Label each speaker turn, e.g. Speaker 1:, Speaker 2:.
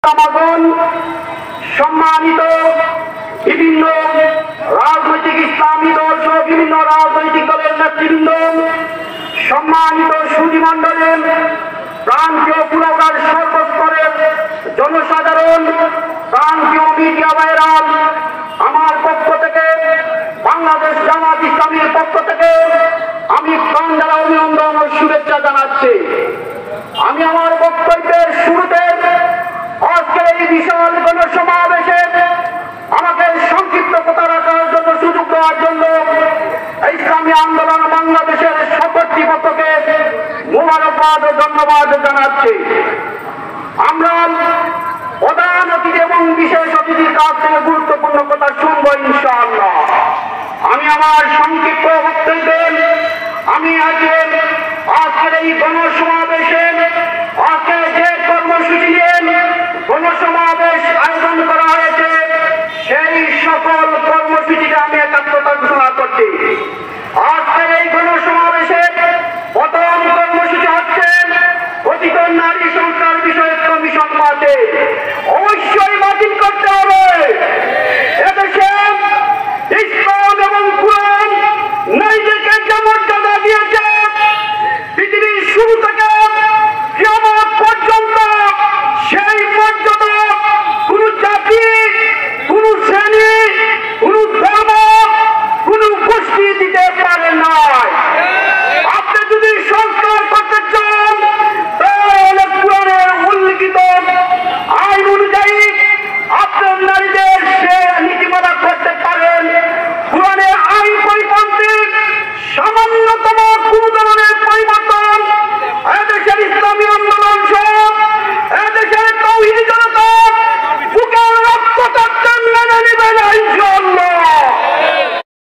Speaker 1: সমাগম, সম্মানিত বিভিন্ন রাজনৈতিক ইসলামী দল সহ বিভিন্ন রাজনৈতিক দলের নেতৃবৃন্দ, সম্মানিত সুধীমণ্ডলের প্রান্তীয় পুরোগার সর্বস্তরের জনসাধারণ, প্রান্তীয় মিডিয়া ভাইরা, আমার পক্ষ থেকে বাংলাদেশ জামাত ইসলামীর পক্ষ থেকে আমি প্রাণ দ্বারা অভিনন্দন ও শুভেচ্ছা জানাচ্ছি। আমি আমার বক্তব্যের শুরুতে আজকের এই বিশাল গণসমাবেশে আমাকে সংক্ষিপ্ত কথা রাখার জন্য সুযোগ দেওয়ার জন্য ইসলামী আন্দোলন বাংলাদেশের কর্তৃপক্ষকে মোবারকবাদ ও ধন্যবাদ জানাচ্ছি। আমরা প্রধান অতিথি এবং বিশেষ অতিথির কাছ থেকে গুরুত্বপূর্ণ কথা শুনব ইনশাআল্লাহ। আমি আমার সংক্ষিপ্ত বক্তব্যে আমি আজকের এই গণসমাবেশে আজকে যে কর্মসূচি নিয়ে